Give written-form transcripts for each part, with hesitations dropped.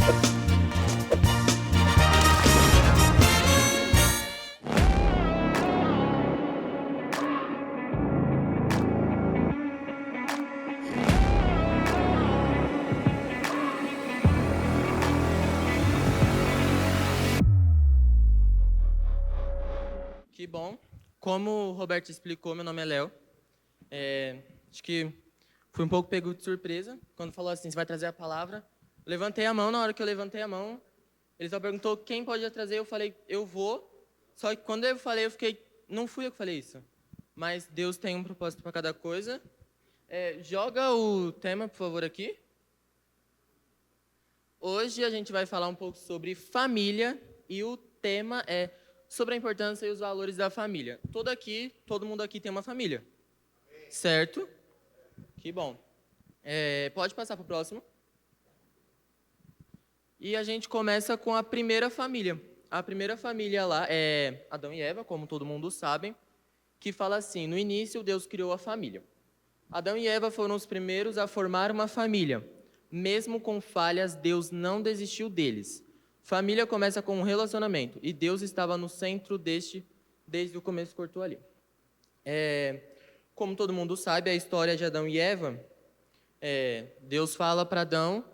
Que bom. Como o Roberto explicou, meu nome é Léo. Acho que fui um pouco pego de surpresa quando falou assim, você vai trazer a palavra. Levantei a mão, na hora que eu levantei a mão, ele só perguntou quem pode trazer, eu falei, eu vou. Só que quando eu falei, eu fiquei, não fui eu que falei isso. Mas Deus tem um propósito para cada coisa. Joga o tema, por favor, aqui. Hoje a gente vai falar um pouco sobre família e o tema é sobre a importância e os valores da família. Todo mundo aqui tem uma família, certo? Que bom. Pode passar para o próximo. E a gente começa com a primeira família. A primeira família lá é Adão e Eva, como todo mundo sabe, que fala assim, no início Deus criou a família. Adão e Eva foram os primeiros a formar uma família. Mesmo com falhas, Deus não desistiu deles. Família começa com um relacionamento, e Deus estava no centro deste, desde o começo, cortou ali. Como todo mundo sabe, a história de Adão e Eva, Deus fala para Adão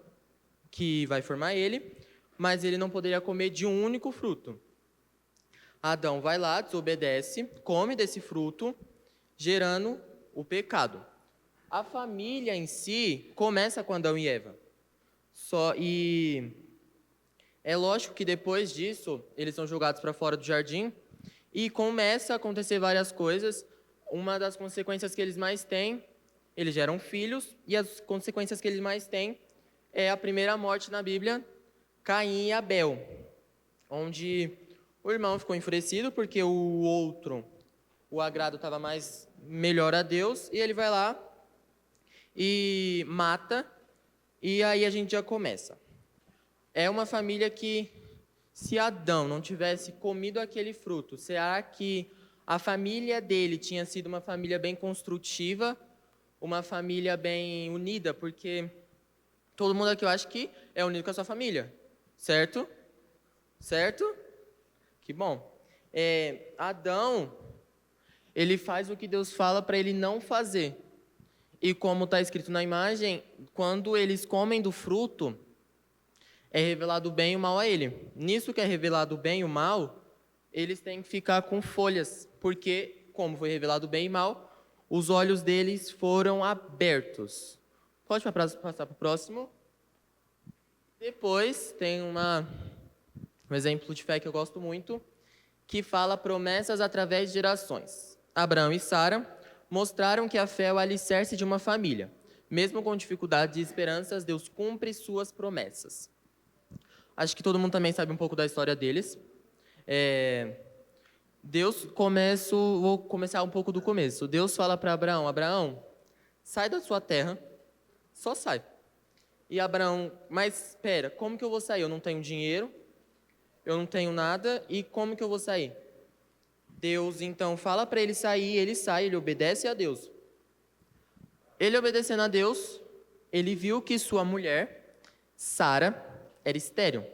que vai formar ele, mas ele não poderia comer de um único fruto. Adão vai lá, desobedece, come desse fruto, gerando o pecado. A família em si começa com Adão e Eva. É lógico que depois disso, eles são jogados para fora do jardim e começa a acontecer várias coisas. Uma das consequências que eles mais têm, eles geram filhos, e as consequências que eles mais têm é a primeira morte na Bíblia, Caim e Abel, onde o irmão ficou enfurecido porque o agrado estava melhor a Deus, e ele vai lá e mata, e aí a gente já começa. É uma família que, se Adão não tivesse comido aquele fruto, será que a família dele tinha sido uma família bem construtiva, uma família bem unida? Porque todo mundo aqui eu acho que é unido com a sua família, certo? Certo? Que bom. Adão, ele faz o que Deus fala para ele não fazer. E como está escrito na imagem, quando eles comem do fruto, é revelado o bem e o mal a ele. Nisso que é revelado o bem e o mal, eles têm que ficar com folhas, porque, como foi revelado o bem e o mal, os olhos deles foram abertos. Pode passar para o próximo. Depois tem um exemplo de fé que eu gosto muito, que fala promessas através de gerações. Abraão e Sara mostraram que a fé é o alicerce de uma família. Mesmo com dificuldades e esperanças, Deus cumpre suas promessas. Acho que todo mundo também sabe um pouco da história deles. Vou começar um pouco do começo. Deus fala para Abraão, Abraão, sai da sua terra, só sai. E Abraão, mas espera, como que eu vou sair? Eu não tenho dinheiro, eu não tenho nada, e como que eu vou sair? Deus então fala para ele sair, ele sai, ele obedece a Deus. Ele obedecendo a Deus, ele viu que sua mulher, Sara, era estéril.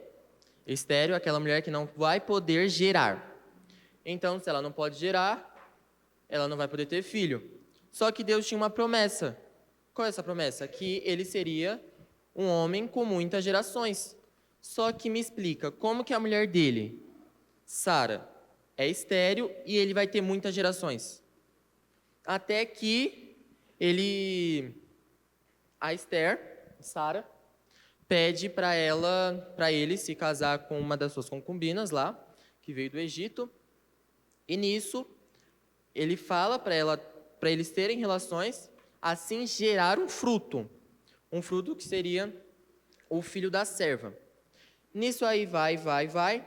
Estéril é aquela mulher que não vai poder gerar. Então, se ela não pode gerar, ela não vai poder ter filho. Só que Deus tinha uma promessa. Qual é essa promessa? Que ele seria um homem com muitas gerações. Só que me explica, como que a mulher dele, Sara, é estéril e ele vai ter muitas gerações? Até que a Esther, Sara, pede para ele se casar com uma das suas concubinas lá, que veio do Egito. E nisso, ele fala para eles terem relações, assim gerar um fruto que seria o filho da serva. Nisso aí vai.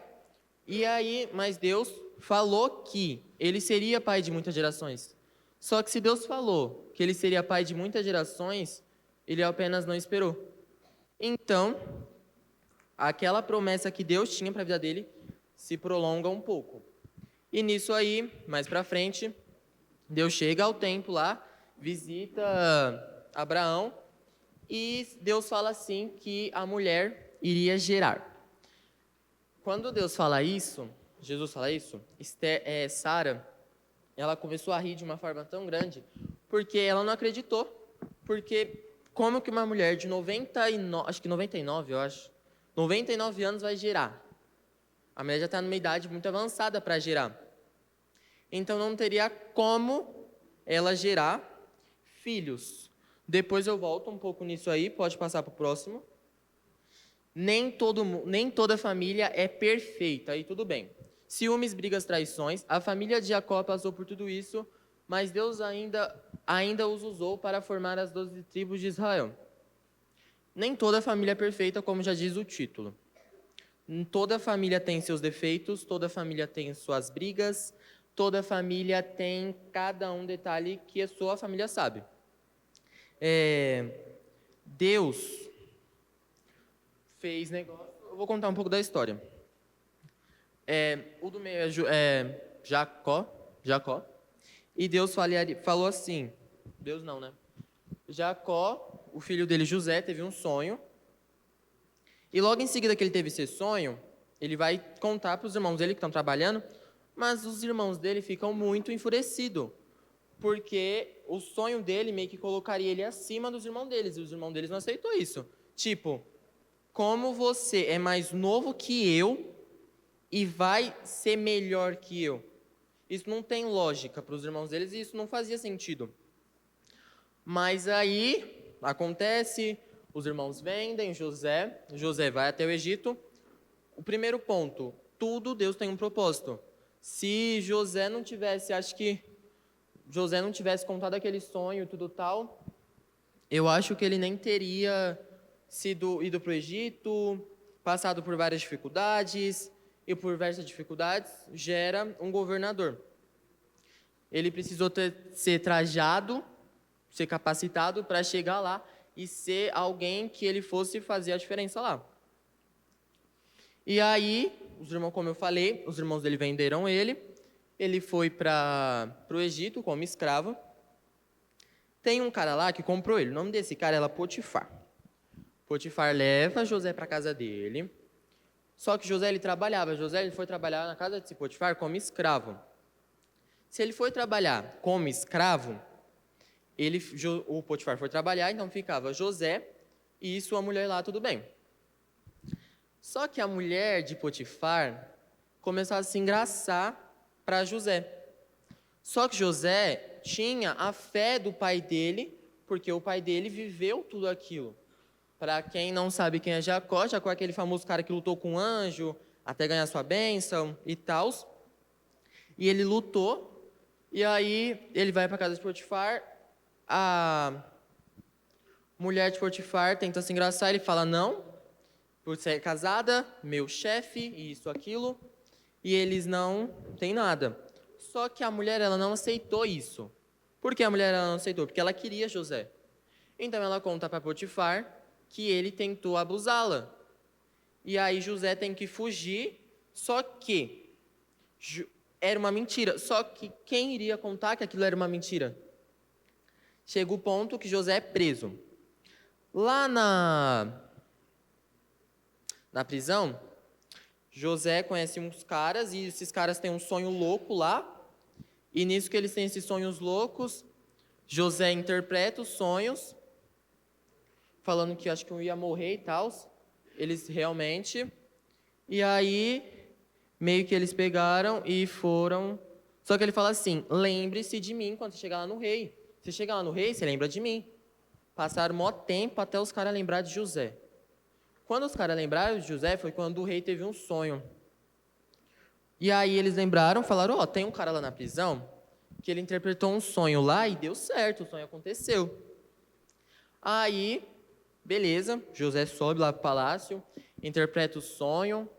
E aí, mas Deus falou que ele seria pai de muitas gerações. Só que se Deus falou que ele seria pai de muitas gerações, ele apenas não esperou. Então, aquela promessa que Deus tinha para a vida dele se prolonga um pouco. E nisso aí, mais para frente, Deus chega ao templo lá, visita Abraão, e Deus fala assim que a mulher iria gerar. Quando Deus fala isso, Jesus fala isso, Sara, ela começou a rir de uma forma tão grande, porque ela não acreditou. Porque como que uma mulher de 99, acho que 99, eu acho, 99 anos vai gerar? A mulher já está numa idade muito avançada para gerar. Então não teria como ela gerar filhos. Depois eu volto um pouco nisso aí, pode passar para o próximo. Nem toda família é perfeita, aí tudo bem. Ciúmes, brigas, traições. A família de Jacó passou por tudo isso, mas Deus ainda os usou para formar as 12 tribos de Israel. Nem toda família é perfeita, como já diz o título. Toda família tem seus defeitos, toda família tem suas brigas, toda família tem cada um detalhe que a sua família sabe. Deus fez negócio. Eu vou contar um pouco da história. O do meio é Jacó. E Deus falou assim. Deus não, né? Jacó, o filho dele José, teve um sonho. E logo em seguida que ele teve esse sonho, ele vai contar para os irmãos dele que estão trabalhando, mas os irmãos dele ficam muito enfurecidos, porque o sonho dele meio que colocaria ele acima dos irmãos deles, e os irmãos deles não aceitou isso. Tipo, como você é mais novo que eu e vai ser melhor que eu? Isso não tem lógica para os irmãos deles e isso não fazia sentido. Mas aí acontece, os irmãos vendem José vai até o Egito. O primeiro ponto, tudo Deus tem um propósito. Se José não tivesse contado aquele sonho e tudo tal, eu acho que ele nem teria ido para o Egito, passado por várias dificuldades, e por diversas dificuldades gera um governador. Ele precisou ser trajado, ser capacitado para chegar lá e ser alguém que ele fosse fazer a diferença lá. E aí, como eu falei, os irmãos dele venderam ele foi para o Egito como escravo. Tem um cara lá que comprou ele, o nome desse cara era Potifar. Potifar leva José para a casa dele, só que José ele foi trabalhar na casa de Potifar como escravo. Se ele foi trabalhar como escravo, o Potifar foi trabalhar, então ficava José e sua mulher lá, tudo bem. Só que a mulher de Potifar começou a se engraçar para José. Só que José tinha a fé do pai dele, porque o pai dele viveu tudo aquilo. Para quem não sabe quem é Jacó é aquele famoso cara que lutou com um anjo até ganhar sua bênção e tal. E ele lutou, e aí ele vai para a casa de Potifar. A mulher de Potifar tenta se engraçar, ele fala não, por ser casada, meu chefe, isso, aquilo, e eles não têm nada. Só que a mulher, ela não aceitou isso. Por que a mulher ela não aceitou? Porque ela queria José. Então ela conta para Potifar que ele tentou abusá-la. E aí José tem que fugir, só que era uma mentira. Só que quem iria contar que aquilo era uma mentira? Chega o ponto que José é preso. Lá na prisão, José conhece uns caras e esses caras têm um sonho louco lá. E nisso que eles têm esses sonhos loucos, José interpreta os sonhos, falando que acho que eu ia morrer e tal. Eles realmente. E aí, meio que eles pegaram e foram. Só que ele fala assim: lembre-se de mim quando você chegar lá no rei. Você chegar lá no rei, você lembra de mim. Passaram maior tempo até os caras lembrarem de José. Quando os caras lembraram de José, foi quando o rei teve um sonho. E aí eles lembraram, falaram: tem um cara lá na prisão que ele interpretou um sonho lá e deu certo, o sonho aconteceu. Aí, beleza, José sobe lá para o palácio, interpreta o sonho,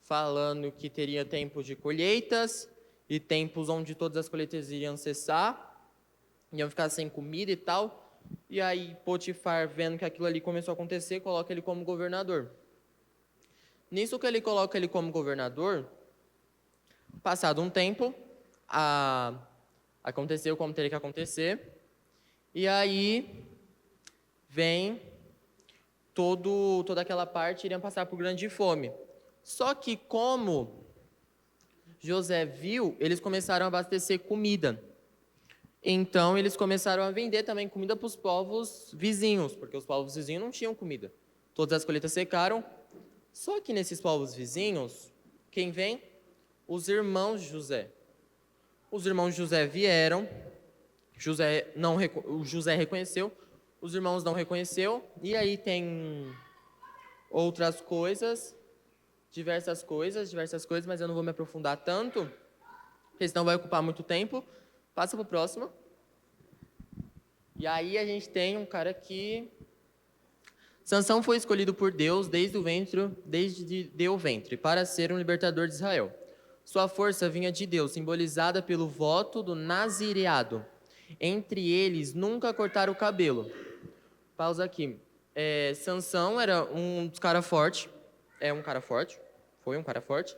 falando que teria tempos de colheitas e tempos onde todas as colheitas iriam cessar, iam ficar sem comida e tal. E aí Potifar, vendo que aquilo ali começou a acontecer, coloca ele como governador. Nisso que ele coloca ele como governador, passado um tempo, aconteceu como teria que acontecer, e aí vem toda aquela parte iriam passar por grande fome. Só que como José viu, eles começaram a abastecer comida. Então, eles começaram a vender também comida para os povos vizinhos, porque os povos vizinhos não tinham comida. Todas as colheitas secaram. Só que nesses povos vizinhos, quem vem? Os irmãos de José. Os irmãos de José vieram, o José reconheceu, os irmãos não reconheceu, e aí tem outras coisas, diversas coisas, mas eu não vou me aprofundar tanto, porque senão vai ocupar muito tempo. Passa para o próximo. E aí a gente tem um cara que... Sansão foi escolhido por Deus desde o ventre, para ser um libertador de Israel. Sua força vinha de Deus, simbolizada pelo voto do nazireado. Entre eles, nunca cortaram o cabelo. Pausa aqui. Sansão era um dos caras fortes. Foi um cara forte.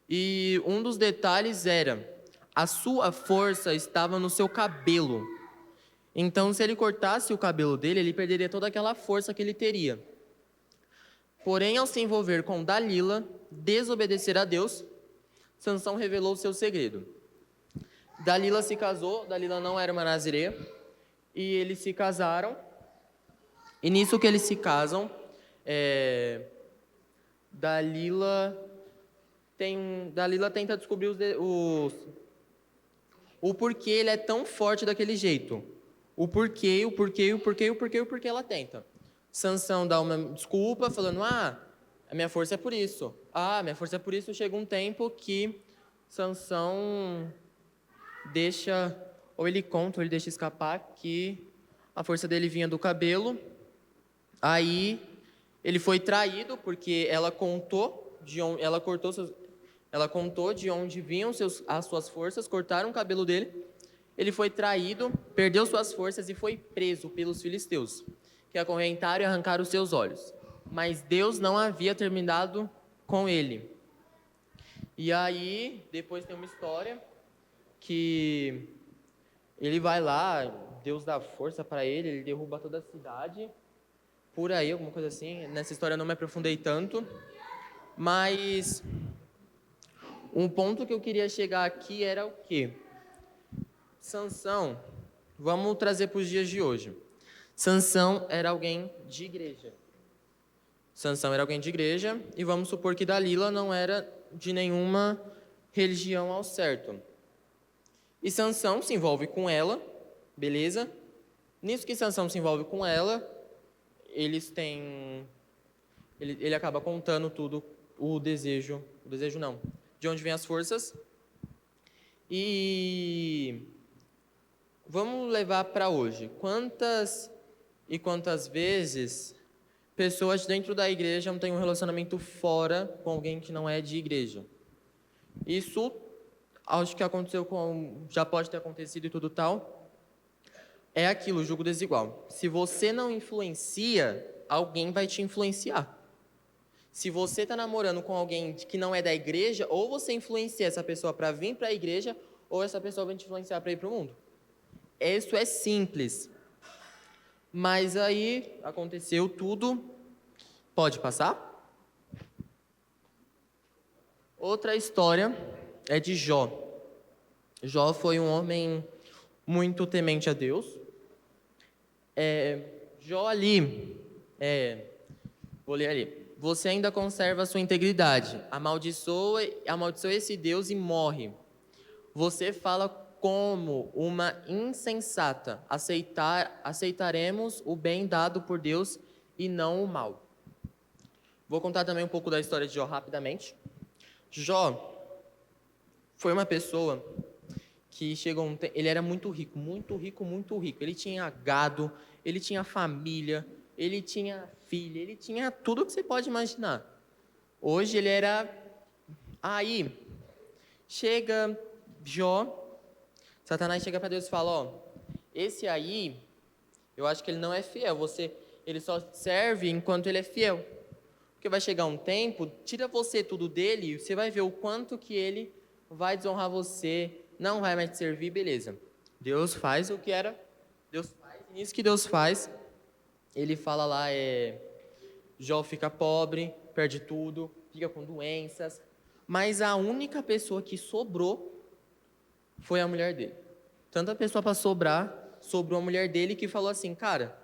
E um dos detalhes era, a sua força estava no seu cabelo. Então, se ele cortasse o cabelo dele, ele perderia toda aquela força que ele teria. Porém, ao se envolver com Dalila, desobedecer a Deus, Sansão revelou o seu segredo. Dalila se casou, Dalila não era uma nazireia, e eles se casaram. E nisso que eles se casam, Dalila tenta descobrir o porquê ele é tão forte daquele jeito. O porquê ela tenta. Sansão dá uma desculpa, falando, a minha força é por isso. Minha força é por isso. Chega um tempo que Sansão deixa, ou ele conta, ou ele deixa escapar que a força dele vinha do cabelo. Aí ele foi traído, porque ela contou de onde vinham as suas forças, cortaram o cabelo dele. Ele foi traído, perdeu suas forças e foi preso pelos filisteus, que acorrentaram e arrancaram os seus olhos. Mas Deus não havia terminado com ele. E aí, depois tem uma história que ele vai lá, Deus dá força para ele derruba toda a cidade, por aí, alguma coisa assim. Nessa história eu não me aprofundei tanto, mas um ponto que eu queria chegar aqui era o quê? Sansão, vamos trazer para os dias de hoje. Sansão era alguém de igreja. E vamos supor que Dalila não era de nenhuma religião ao certo. E Sansão se envolve com ela, beleza? Nisso que Sansão se envolve com ela, ele acaba contando tudo, de onde vêm as forças. E vamos levar para hoje. Quantas vezes pessoas dentro da igreja não têm um relacionamento fora com alguém que não é de igreja? Isso, acho que já pode ter acontecido e tudo tal. É aquilo, julgo desigual. Se você não influencia, alguém vai te influenciar. Se você está namorando com alguém que não é da igreja, ou você influencia essa pessoa para vir para a igreja, ou essa pessoa vai te influenciar para ir para o mundo. Isso é simples. Mas aí aconteceu tudo. Pode passar? Outra história é de Jó. Jó foi um homem muito temente a Deus. Jó ali, vou ler ali. Você ainda conserva a sua integridade. Amaldiçoa esse Deus e morre. Você fala como uma insensata. Aceitaremos o bem dado por Deus e não o mal. Vou contar também um pouco da história de Jó rapidamente. Jó foi uma pessoa que ele era muito rico. Ele tinha gado, ele tinha família, ele tinha filha, ele tinha tudo que você pode imaginar. Hoje ele era... Aí, chega Jó, Satanás chega para Deus e fala, esse aí, eu acho que ele não é fiel, ele só serve enquanto ele é fiel. Porque vai chegar um tempo, tira você tudo dele, e você vai ver o quanto que ele vai desonrar você, não vai mais te servir, beleza. Deus faz o que era, Deus faz, e nisso que Deus faz, ele fala lá, Jó fica pobre, perde tudo, fica com doenças. Mas a única pessoa que sobrou foi a mulher dele. Tanta pessoa para sobrar, sobrou a mulher dele que falou assim: cara,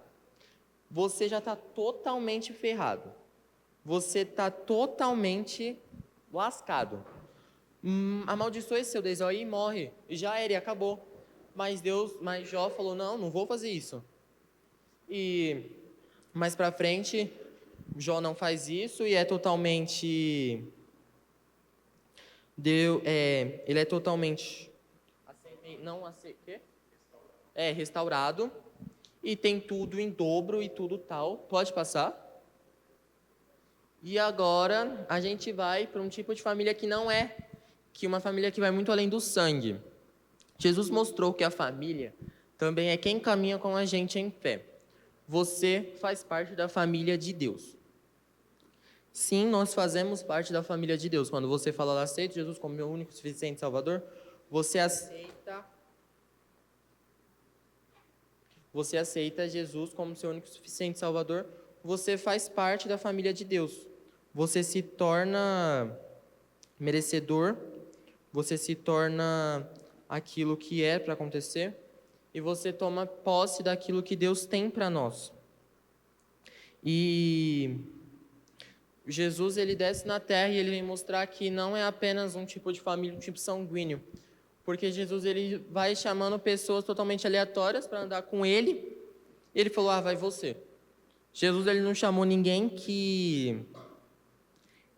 você já está totalmente ferrado. Você está totalmente lascado. Amaldiçoa esse seu Deus aí e morre. E já era, e acabou. Mas Jó falou: não, não vou fazer isso. E mais pra frente, Jó não faz isso e é totalmente. Ele é totalmente. Não quê? Restaurado. E tem tudo em dobro e tudo tal. Pode passar? E agora a gente vai para um tipo de família que não é, que uma família que vai muito além do sangue. Jesus mostrou que a família também é quem caminha com a gente em fé. Você faz parte da família de Deus. Sim, nós fazemos parte da família de Deus. Quando você fala, aceito Jesus como meu único e suficiente Salvador, você aceita Jesus como seu único e suficiente Salvador, você faz parte da família de Deus. Você se torna merecedor, você se torna aquilo que é para acontecer e você toma posse daquilo que Deus tem para nós. E Jesus, ele desce na terra e ele vem mostrar que não é apenas um tipo de família, um tipo sanguíneo, porque Jesus, ele vai chamando pessoas totalmente aleatórias para andar com ele, e ele falou: vai você. Jesus, ele não chamou ninguém que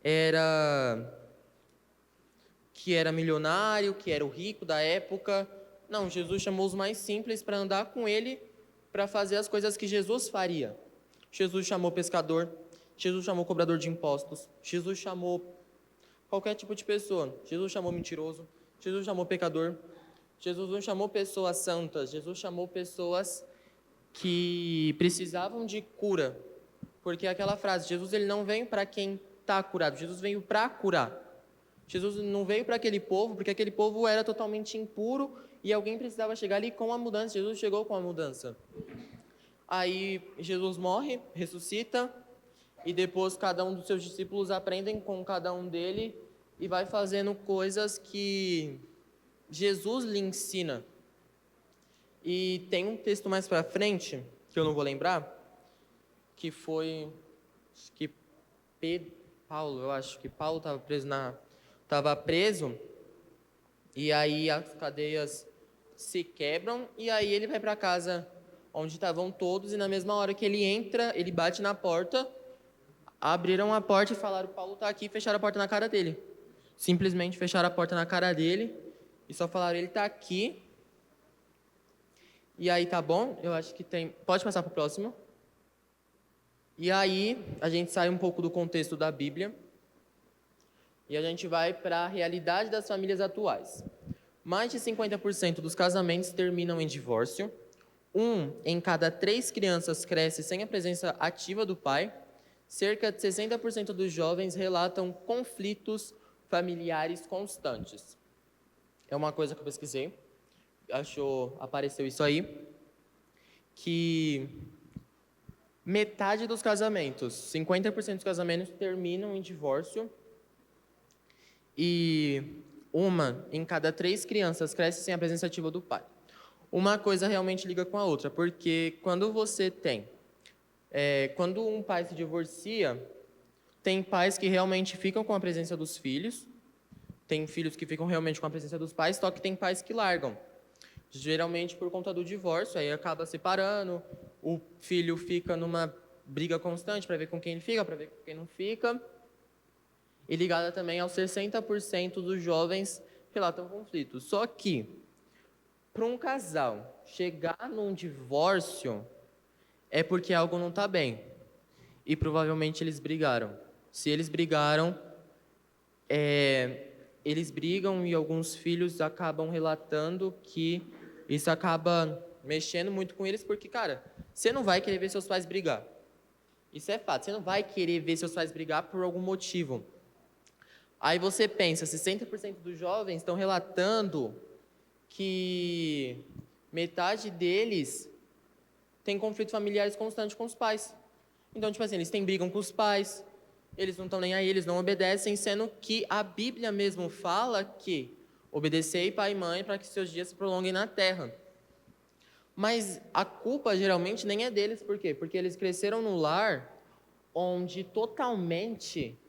era milionário, que era o rico da época. Não, Jesus chamou os mais simples para andar com ele, para fazer as coisas que Jesus faria. Jesus chamou pescador, Jesus chamou cobrador de impostos, Jesus chamou qualquer tipo de pessoa. Jesus chamou mentiroso, Jesus chamou pecador, Jesus não chamou pessoas santas, Jesus chamou pessoas que precisavam de cura. Porque aquela frase, Jesus, ele não veio para quem está curado, Jesus veio para curar. Jesus não veio para aquele povo, porque aquele povo era totalmente impuro e alguém precisava chegar ali com a mudança. Jesus chegou com a mudança. Aí Jesus morre, ressuscita, e depois cada um dos seus discípulos aprendem com cada um dele e vai fazendo coisas que Jesus lhe ensina. E tem um texto mais para frente, que eu não vou lembrar, que foi que Paulo, eu acho que Paulo estava preso e aí as cadeias se quebram e aí ele vai para casa onde estavam todos e na mesma hora que ele entra, ele bate na porta, abriram a porta e falaram: Paulo está aqui, e fecharam a porta na cara dele. Simplesmente fecharam a porta na cara dele e só falaram: ele está aqui. E aí, tá bom? Eu acho que tem. Pode passar para o próximo. E aí, a gente sai um pouco do contexto da Bíblia e a gente vai para a realidade das famílias atuais. Mais de 50% dos casamentos terminam em divórcio. 1 em cada 3 crianças cresce sem a presença ativa do pai. Cerca de 60% dos jovens relatam conflitos familiares constantes. É uma coisa que eu pesquisei. Apareceu isso aí. Que metade dos casamentos, 50% dos casamentos terminam em divórcio e 1 em cada 3 crianças cresce sem a presença ativa do pai. Uma coisa realmente liga com a outra, porque quando quando um pai se divorcia, tem pais que realmente ficam com a presença dos filhos, tem filhos que ficam realmente com a presença dos pais, só que tem pais que largam. Geralmente por conta do divórcio, aí acaba separando, o filho fica numa briga constante para ver com quem ele fica, para ver com quem não fica. E ligada também aos 60% dos jovens relatam conflitos. Só que, para um casal chegar num divórcio, é porque algo não está bem. E provavelmente eles brigaram. Se eles brigaram, eles brigam e alguns filhos acabam relatando que isso acaba mexendo muito com eles, porque, cara, você não vai querer ver seus pais brigar. Isso é fato, você não vai querer ver seus pais brigar por algum motivo. Aí você pensa, 60% dos jovens estão relatando que metade deles tem conflitos familiares constantes com os pais. Então, tipo assim, eles têm brigam com os pais, eles não estão nem aí, eles não obedecem, sendo que a Bíblia mesmo fala que obedecei pai e mãe para que seus dias se prolonguem na terra. Mas a culpa geralmente nem é deles, por quê? Porque eles cresceram no lar onde totalmente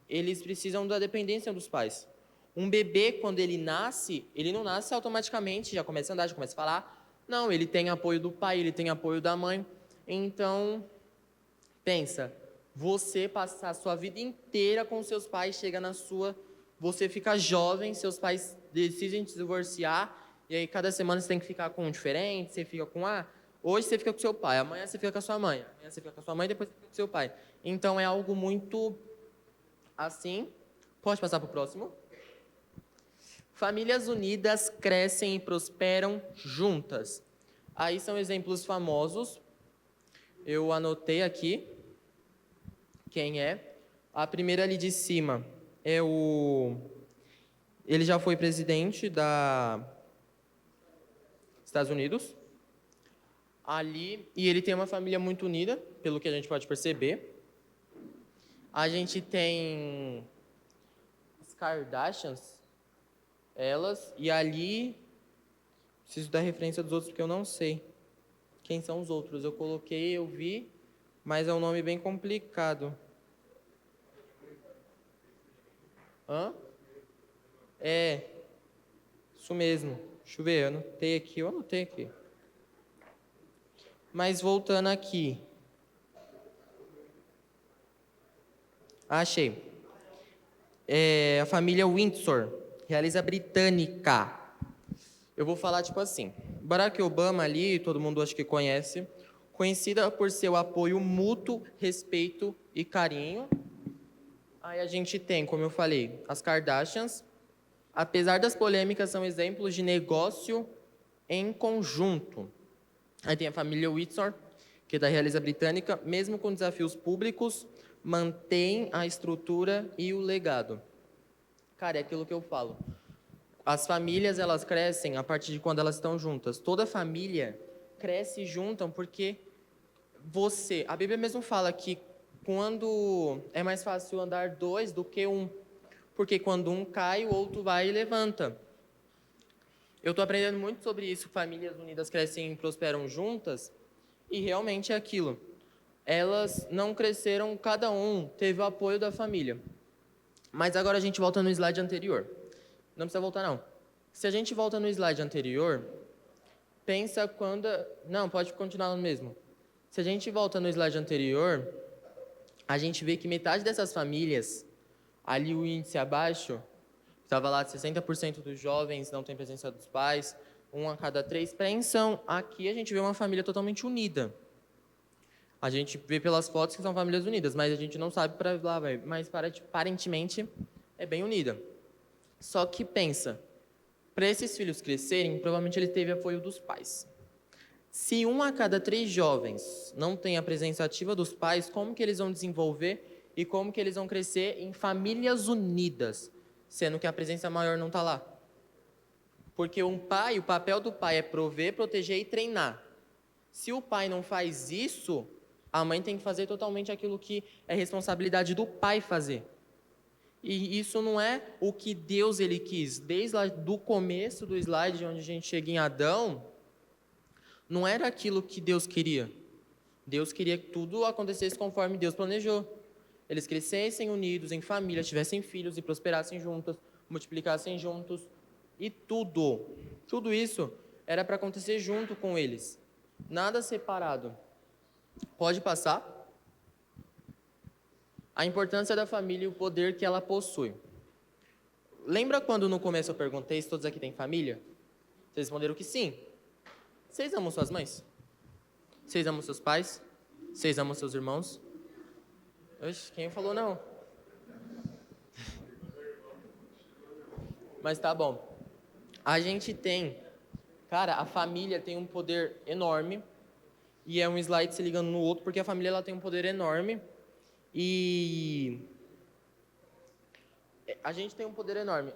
eles precisam da dependência dos pais. Um bebê, quando ele nasce, ele não nasce automaticamente, já começa a andar, já começa a falar. Não, ele tem apoio do pai, ele tem apoio da mãe. Então, pensa, você passar a sua vida inteira com seus pais, chega na sua, você fica jovem, seus pais decidem se divorciar, e aí cada semana você tem que ficar com um diferente, você fica com, hoje você fica com seu pai, amanhã você fica com a sua mãe, amanhã você fica com a sua mãe, depois você fica com seu pai. Então é algo muito assim. Pode passar para o próximo. Famílias unidas crescem e prosperam juntas. Aí são exemplos famosos. Eu anotei aqui quem é. A primeira ali de cima é o... Ele já foi presidente da Estados Unidos. Ali, e ele tem uma família muito unida, pelo que a gente pode perceber. A gente tem as Kardashians, elas, e ali, preciso dar referência dos outros porque eu não sei quem são os outros. Eu coloquei, eu vi, mas é um nome bem complicado. Hã? É, isso mesmo. Deixa eu ver, eu anotei aqui. Mas voltando aqui. Achei. A família Windsor, realeza britânica. Eu vou falar tipo assim. Barack Obama ali, todo mundo acho que conhece, conhecida por seu apoio mútuo, respeito e carinho. Aí a gente tem, como eu falei, as Kardashians. Apesar das polêmicas, são exemplos de negócio em conjunto. Aí tem a família Windsor, que é da realeza britânica, mesmo com desafios públicos, mantém a estrutura e o legado. Cara, é aquilo que eu falo. As famílias, elas crescem a partir de quando elas estão juntas. Toda família cresce juntam porque a Bíblia mesmo fala que quando é mais fácil andar dois do que um, porque quando um cai, o outro vai e levanta. Eu estou aprendendo muito sobre isso, famílias unidas crescem e prosperam juntas, e realmente é aquilo. Elas não cresceram, cada um teve o apoio da família. Mas agora a gente volta no slide anterior. Não precisa voltar, não. Se a gente volta no slide anterior, pensa quando... Não, pode continuar no mesmo. Se a gente volta no slide anterior, a gente vê que metade dessas famílias, ali o índice abaixo, estava lá, 60% dos jovens não tem presença dos pais, 1 a cada 3 pensam. Aqui a gente vê uma família totalmente unida. A gente vê pelas fotos que são famílias unidas, mas a gente não sabe para lá, mas aparentemente é bem unida. Só que pensa, para esses filhos crescerem, provavelmente ele teve apoio dos pais. Se 1 a cada 3 jovens não tem a presença ativa dos pais, como que eles vão desenvolver e como que eles vão crescer em famílias unidas, sendo que a presença maior não está lá? Porque o papel do pai é prover, proteger e treinar. Se o pai não faz isso, a mãe tem que fazer totalmente aquilo que é responsabilidade do pai fazer. E isso não é o que Deus ele quis. Desde o começo do slide, onde a gente chega em Adão, não era aquilo que Deus queria. Deus queria que tudo acontecesse conforme Deus planejou. Eles crescessem unidos, em família, tivessem filhos e prosperassem juntos, multiplicassem juntos. E tudo isso era para acontecer junto com eles. Nada separado. Pode passar. A importância da família e o poder que ela possui. Lembra quando no começo eu perguntei se todos aqui têm família? Vocês responderam que sim. Vocês amam suas mães? Vocês amam seus pais? Vocês amam seus irmãos? Oxe, quem falou não? Mas tá bom. A gente tem... Cara, a família tem um poder enorme. E é um slide se ligando no outro, porque a família ela tem um poder enorme. E a gente tem um poder enorme.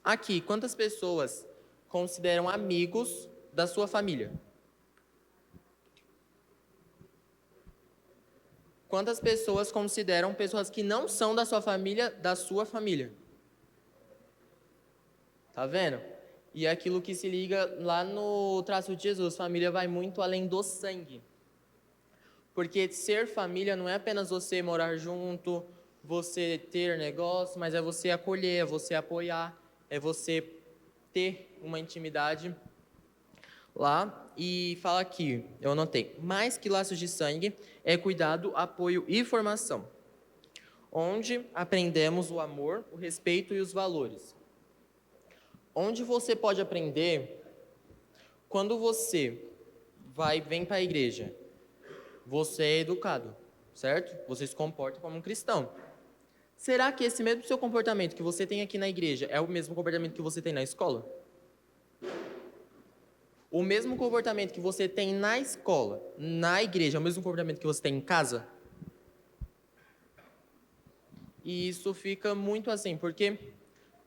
Aqui, quantas pessoas consideram amigos da sua família? Quantas pessoas consideram pessoas que não são da sua família, da sua família? Tá vendo? E é aquilo que se liga lá no traço de Jesus, família vai muito além do sangue. Porque ser família não é apenas você morar junto, você ter negócio, mas é você acolher, é você apoiar, é você ter uma intimidade lá. E fala aqui, eu anotei, mais que laços de sangue, é cuidado, apoio e formação, onde aprendemos o amor, o respeito e os valores. Onde você pode aprender quando você vem para a igreja, você é educado, certo? Você se comporta como um cristão. Será que esse mesmo seu comportamento que você tem aqui na igreja é o mesmo comportamento que você tem na escola? O mesmo comportamento que você tem na escola, na igreja, é o mesmo comportamento que você tem em casa? E isso fica muito assim, porque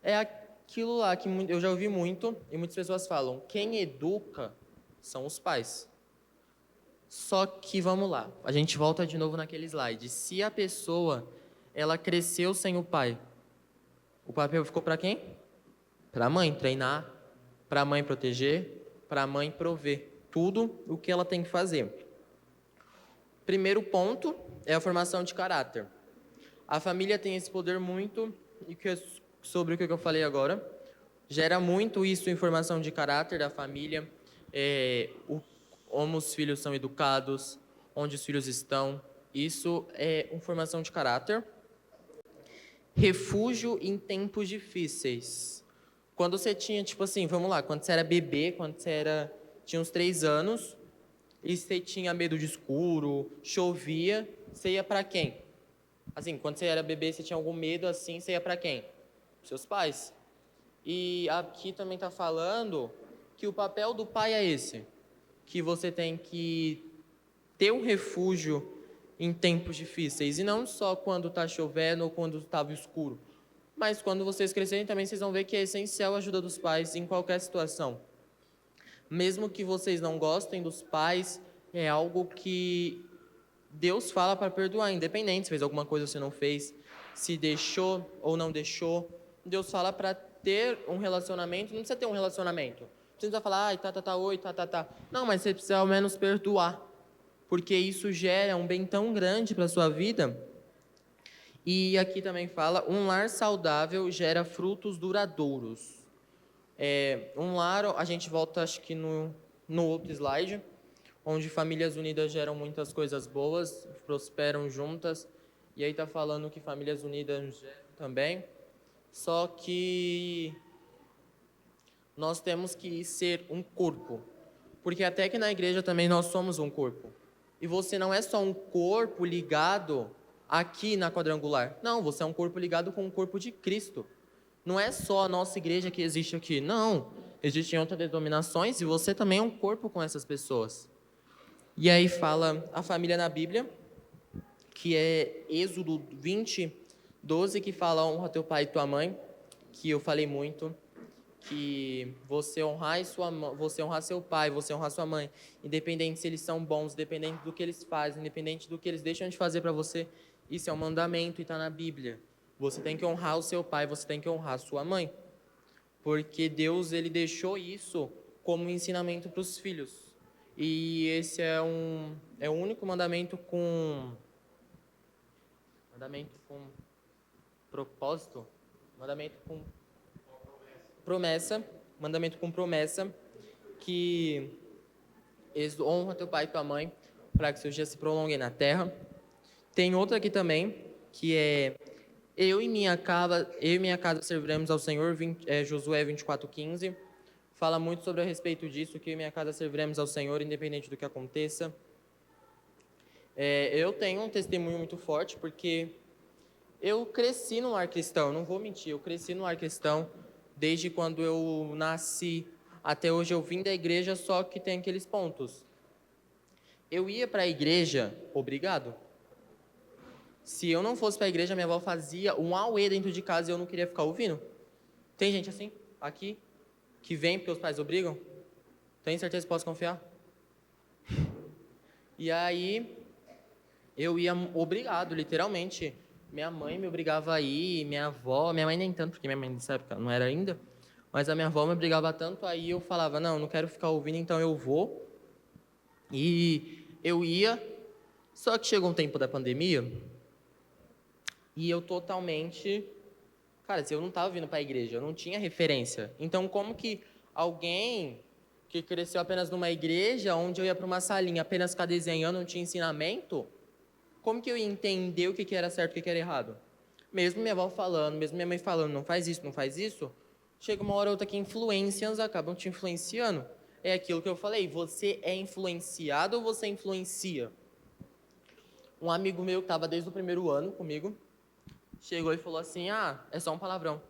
é aquilo lá que eu já ouvi muito e muitas pessoas falam: quem educa são os pais. Só que vamos lá, a gente volta de novo naquele slide. Se a pessoa ela cresceu sem o pai, o papel ficou para quem? Para a mãe treinar, para a mãe proteger, para a mãe prover tudo o que ela tem que fazer. Primeiro ponto é a formação de caráter. A família tem esse poder muito, e sobre o que eu falei agora, gera muito isso em formação de caráter da família, como os filhos são educados, onde os filhos estão. Isso é uma formação de caráter. Refúgio em tempos difíceis. Quando você tinha, tipo assim, vamos lá, quando você era bebê, tinha uns 3 anos, e você tinha medo de escuro, chovia, você ia para quem? Assim, quando você era bebê, você tinha algum medo assim, você ia para quem? Seus pais. E aqui também está falando que o papel do pai é esse, que você tem que ter um refúgio em tempos difíceis, e não só quando está chovendo ou quando estava escuro, mas quando vocês crescerem também vocês vão ver que é essencial a ajuda dos pais em qualquer situação. Mesmo que vocês não gostem dos pais, é algo que Deus fala para perdoar, independente se fez alguma coisa ou se não fez, se deixou ou não deixou. Deus fala para ter um relacionamento, não precisa ter um relacionamento. Não precisa falar, ai, oi, tá. Não, mas você precisa ao menos perdoar, porque isso gera um bem tão grande para a sua vida. E aqui também fala, um lar saudável gera frutos duradouros. Um lar, a gente volta acho que no outro slide, onde famílias unidas geram muitas coisas boas, prosperam juntas. E aí está falando que famílias unidas geram também. Só que nós temos que ser um corpo. Porque até que na igreja também nós somos um corpo. E você não é só um corpo ligado aqui na quadrangular. Não, você é um corpo ligado com o corpo de Cristo. Não é só a nossa igreja que existe aqui. Não, existem outras denominações e você também é um corpo com essas pessoas. E aí fala a família na Bíblia, que é Êxodo 20, 12, que fala honra teu pai e tua mãe, que eu falei muito, que você honrar seu pai, você honrar sua mãe, independente se eles são bons, independente do que eles fazem, independente do que eles deixam de fazer para você, isso é um mandamento e está na Bíblia. Você tem que honrar o seu pai, você tem que honrar a sua mãe, porque Deus ele deixou isso como ensinamento para os filhos. E esse é o único mandamento com propósito, mandamento com promessa, mandamento com promessa, que honra teu pai e tua mãe, para que seus dias se prolonguem na terra. Tem outra aqui também, que é eu e minha casa serviremos ao Senhor, Josué 24:15. Fala muito sobre a respeito disso, que eu e minha casa serviremos ao Senhor, independente do que aconteça. Eu tenho um testemunho muito forte, porque eu cresci no lar cristão, não vou mentir, eu cresci no lar cristão, desde quando eu nasci até hoje eu vim da igreja, só que tem aqueles pontos. Eu ia para a igreja, obrigado. Se eu não fosse para a igreja, minha avó fazia um auê dentro de casa e eu não queria ficar ouvindo. Tem gente assim, aqui, que vem porque os pais obrigam? Tem certeza que posso confiar? E aí, eu ia obrigado, literalmente. Minha mãe me obrigava a ir, minha avó, minha mãe nem tanto, porque minha mãe nessa época não era ainda, mas a minha avó me obrigava tanto, aí eu falava, não, não quero ficar ouvindo, então eu vou. E eu ia, só que chegou um tempo da pandemia e eu totalmente. Cara, se eu não estava vindo para a igreja, eu não tinha referência. Então, como que alguém que cresceu apenas numa igreja, onde eu ia para uma salinha apenas ficar desenhando, não tinha ensinamento, como que eu ia entender o que que era certo e o que que era errado? Mesmo minha avó falando, mesmo minha mãe falando, não faz isso, não faz isso, chega uma hora ou outra que influências acabam te influenciando. É aquilo que eu falei, você é influenciado ou você influencia? Um amigo meu que estava desde o primeiro ano comigo, chegou e falou assim, é só um palavrão.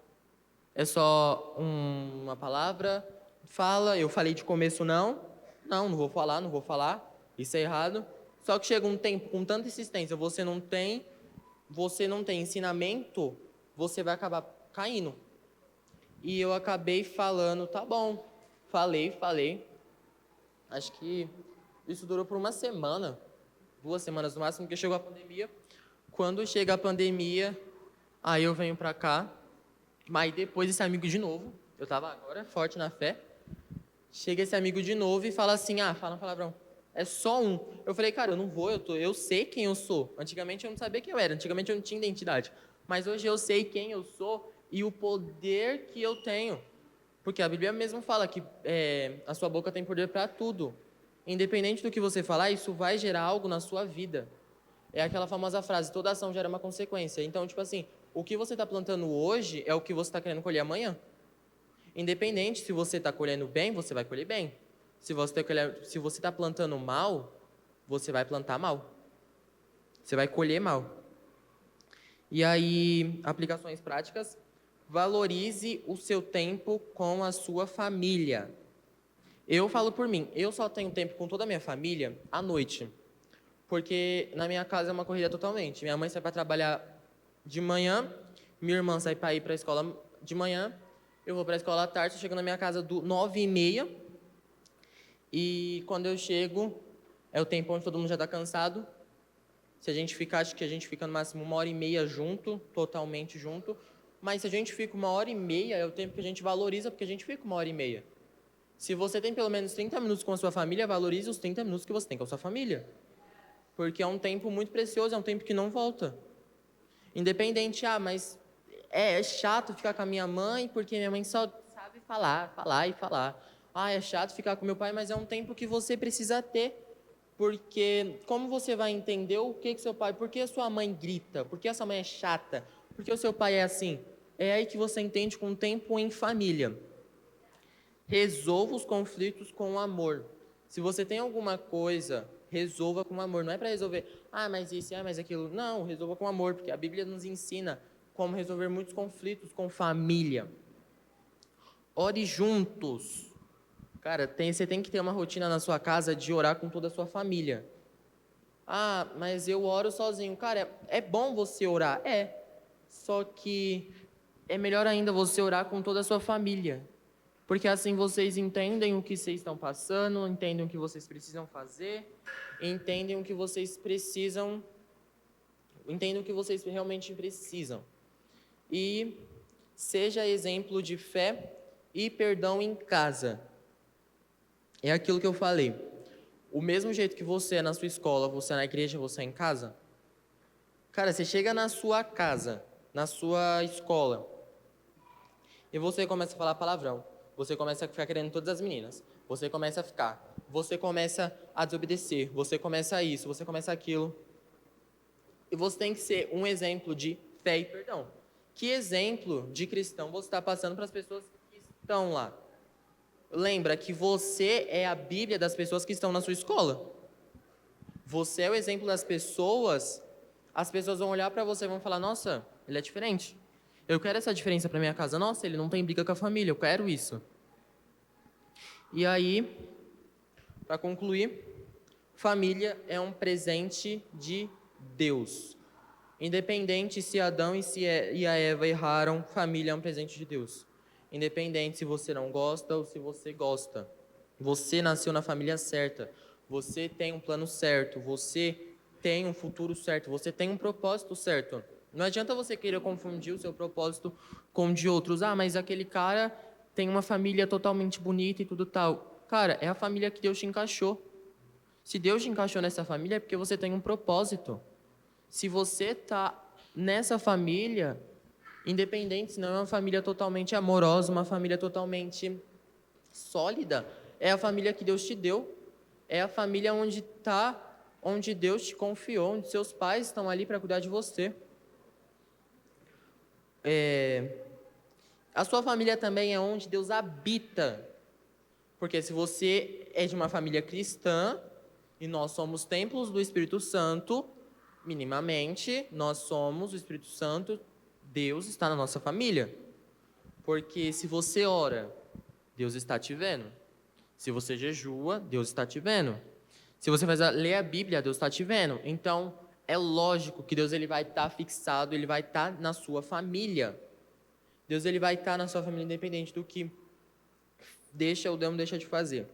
É só uma palavra, fala, eu falei de começo não vou falar, não vou falar, isso é errado. Só que chega um tempo com tanta insistência, você não tem ensinamento, você vai acabar caindo. E eu acabei falando, tá bom, falei. Acho que isso durou por uma semana, 2 semanas no máximo, porque chegou a pandemia. Quando chega a pandemia, aí eu venho pra cá, mas depois esse amigo de novo, eu tava agora forte na fé, chega esse amigo de novo e fala assim, fala um palavrão. É só um. Eu falei, cara, eu não vou, eu sei quem eu sou. Antigamente eu não sabia quem eu era, antigamente eu não tinha identidade. Mas hoje eu sei quem eu sou e o poder que eu tenho. Porque a Bíblia mesmo fala que a sua boca tem poder para tudo. Independente do que você falar, isso vai gerar algo na sua vida. É aquela famosa frase, toda ação gera uma consequência. Então, tipo assim, o que você está plantando hoje é o que você está querendo colher amanhã. Independente se você está colhendo bem, você vai colher bem. Se você está plantando mal, você vai plantar mal. Você vai colher mal. E aí, aplicações práticas. Valorize o seu tempo com a sua família. Eu falo por mim, eu só tenho tempo com toda a minha família à noite. Porque na minha casa é uma corrida totalmente. Minha mãe sai para trabalhar de manhã, minha irmã sai para ir para a escola de manhã, eu vou para a escola à tarde, chego na minha casa do 9h30, e quando eu chego, é o tempo onde todo mundo já está cansado. Se a gente ficar, acho que a gente fica no máximo 1h30 junto, totalmente junto. Mas se a gente fica 1h30, é o tempo que a gente valoriza, porque a gente fica 1h30. Se você tem pelo menos 30 minutos com a sua família, valorize os 30 minutos que você tem com a sua família. Porque é um tempo muito precioso, é um tempo que não volta. Independente, mas é chato ficar com a minha mãe, porque minha mãe só sabe falar e falar. É chato ficar com meu pai, mas é um tempo que você precisa ter. Porque como você vai entender o que seu pai... Por que a sua mãe grita? Por que a sua mãe é chata? Por que o seu pai é assim? É aí que você entende com o tempo em família. Resolva os conflitos com amor. Se você tem alguma coisa, resolva com amor. Não é para resolver, mas isso, mas aquilo. Não, resolva com amor, porque a Bíblia nos ensina como resolver muitos conflitos com família. Ore juntos. Cara, você tem que ter uma rotina na sua casa de orar com toda a sua família. Mas eu oro sozinho. Cara, é bom você orar? É. Só que é melhor ainda você orar com toda a sua família. Porque assim vocês entendem o que vocês estão passando, entendem o que vocês precisam fazer, entendem o que vocês precisam, entendem o que vocês realmente precisam. E seja exemplo de fé e perdão em casa. É aquilo que eu falei. O mesmo jeito que você é na sua escola, você é na igreja, você é em casa. Cara, você chega na sua casa, na sua escola, e você começa a falar palavrão. Você começa a ficar querendo todas as meninas. Você começa a ficar. Você começa a desobedecer. Você começa isso, você começa aquilo. E você tem que ser um exemplo de fé e perdão. Que exemplo de cristão você está passando para as pessoas que estão lá? Lembra que você é a Bíblia das pessoas que estão na sua escola. Você é o exemplo das pessoas. As pessoas vão olhar para você e vão falar, nossa, ele é diferente. Eu quero essa diferença para minha casa. Nossa, ele não tem briga com a família, eu quero isso. E aí, para concluir, família é um presente de Deus. Independente se Adão e a Eva erraram, família é um presente de Deus. Independente se você não gosta ou se você gosta. Você nasceu na família certa. Você tem um plano certo. Você tem um futuro certo, você tem um propósito certo. Não adianta você querer confundir o seu propósito com o de outros. Ah, mas aquele cara tem uma família totalmente bonita e tudo tal. Cara, é a família que Deus te encaixou. Se Deus te encaixou nessa família é porque você tem um propósito. Se você tá nessa família, independente se não é uma família totalmente amorosa, uma família totalmente sólida, é a família que Deus te deu. É a família onde Deus te confiou, onde seus pais estão ali para cuidar de você. A sua família também é onde Deus habita. Porque se você é de uma família cristã, e nós somos templos do Espírito Santo, minimamente, nós somos o Espírito Santo, Deus está na nossa família. Porque se você ora, Deus está te vendo. Se você jejua, Deus está te vendo. Se você ler a Bíblia, Deus está te vendo. Então, é lógico que Deus ele vai estar fixado, ele vai estar na sua família. Deus ele vai estar na sua família independente do que deixa ou não deixa de fazer.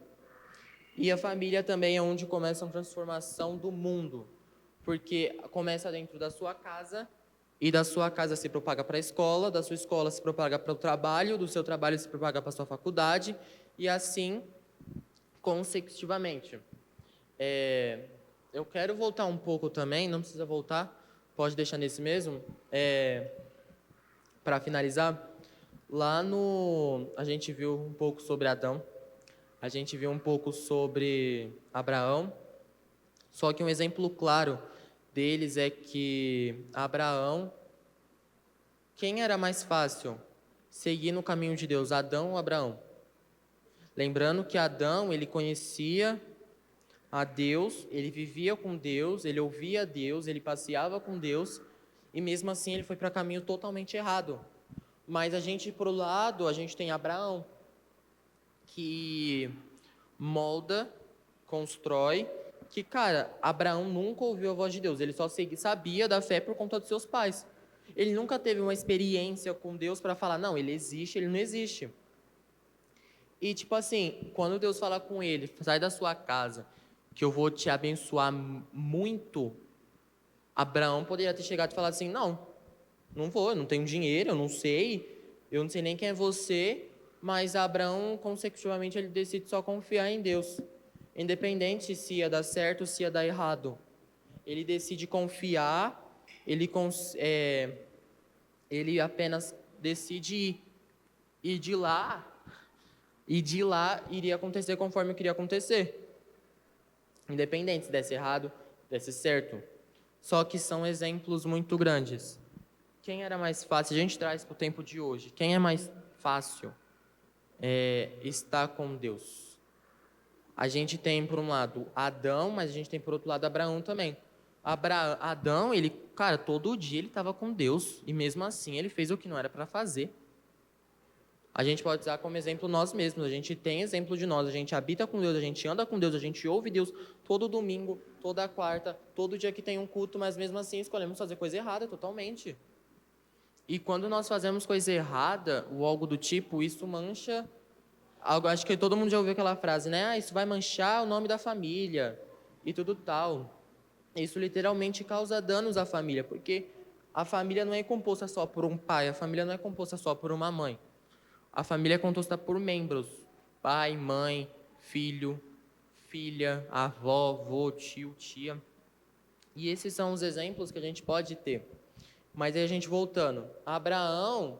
E a família também é onde começa a transformação do mundo. Porque começa dentro da sua casa, e da sua casa se propaga para a escola, da sua escola se propaga para o trabalho, do seu trabalho se propaga para a sua faculdade, e assim consecutivamente. Eu quero voltar um pouco também, não precisa voltar, pode deixar nesse mesmo, para finalizar. A gente viu um pouco sobre Adão, a gente viu um pouco sobre Abraão, só que um exemplo claro deles é que Abraão, quem era mais fácil seguir no caminho de Deus, Adão ou Abraão? Lembrando que Adão, ele conhecia a Deus, ele vivia com Deus, ele ouvia Deus, ele passeava com Deus, e mesmo assim ele foi para caminho totalmente errado. Mas a gente, por um lado, a gente tem Abraão, que molda, constrói, que, cara, Abraão nunca ouviu a voz de Deus, ele só sabia da fé por conta dos seus pais. Ele nunca teve uma experiência com Deus para falar, não, ele existe, ele não existe. E, tipo assim, quando Deus fala com ele, sai da sua casa, que eu vou te abençoar muito, Abraão poderia ter chegado e falado assim, não vou, eu não tenho dinheiro, eu não sei nem quem é você, mas Abraão, consecutivamente, ele decide só confiar em Deus. Independente se ia dar certo ou se ia dar errado. Ele decide confiar, ele apenas decide ir. E de lá iria acontecer conforme queria acontecer. Independente se desse errado, desse certo. Só que são exemplos muito grandes. Quem era mais fácil? A gente traz para o tempo de hoje. Quem é mais fácil estar com Deus? A gente tem, por um lado, Adão, mas a gente tem, por outro lado, Abraão também. Adão, ele, cara, todo dia ele estava com Deus. E mesmo assim, ele fez o que não era para fazer. A gente pode usar como exemplo nós mesmos. A gente tem exemplo de nós. A gente habita com Deus, a gente anda com Deus, a gente ouve Deus todo domingo, toda quarta, todo dia que tem um culto, mas mesmo assim escolhemos fazer coisa errada totalmente. E quando nós fazemos coisa errada, ou algo do tipo, isso mancha. Acho que todo mundo já ouviu aquela frase, né? Isso vai manchar o nome da família e tudo tal. Isso literalmente causa danos à família, porque a família não é composta só por um pai, a família não é composta só por uma mãe. A família é composta por membros: pai, mãe, filho, filha, avó, avô, tio, tia. E esses são os exemplos que a gente pode ter. Mas aí a gente voltando. Abraão,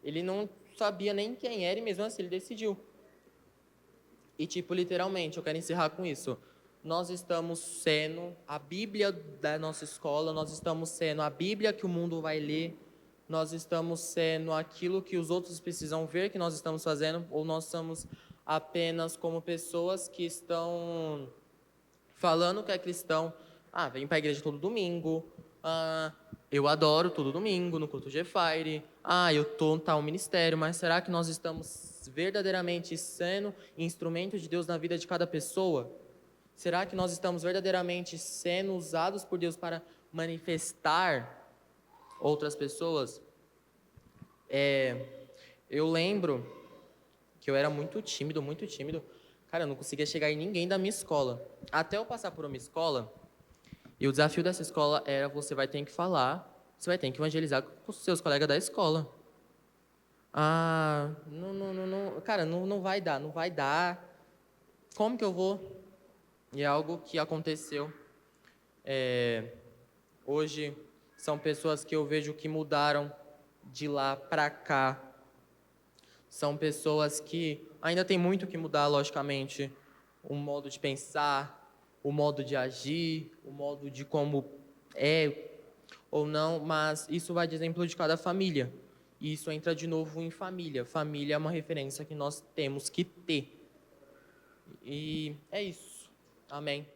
ele não sabia nem quem era e mesmo assim ele decidiu. E tipo, literalmente, eu quero encerrar com isso. Nós estamos sendo a Bíblia da nossa escola, nós estamos sendo a Bíblia que o mundo vai ler, nós estamos sendo aquilo que os outros precisam ver que nós estamos fazendo, ou nós somos apenas como pessoas que estão falando que é cristão. Vem para a igreja todo domingo. Eu adoro todo domingo no culto de Fire. Eu tô em tal ministério, mas será que nós estamos verdadeiramente sendo instrumento de Deus na vida de cada pessoa? Será que nós estamos verdadeiramente sendo usados por Deus para manifestar outras pessoas? Eu lembro que eu era muito tímido, muito tímido. Cara, eu não conseguia chegar em ninguém da minha escola. Até eu passar por uma escola E o desafio dessa escola era você vai ter que falar, você vai ter que evangelizar com os seus colegas da escola. Ah, cara, não vai dar, não vai dar. Como que eu vou? E é algo que aconteceu. Hoje são pessoas que eu vejo que mudaram de lá para cá. São pessoas que ainda tem muito que mudar, logicamente, o modo de pensar, o modo de agir, o modo de como é ou não, mas isso vai de exemplo de cada família. E isso entra de novo em família. Família é uma referência que nós temos que ter. E é isso. Amém.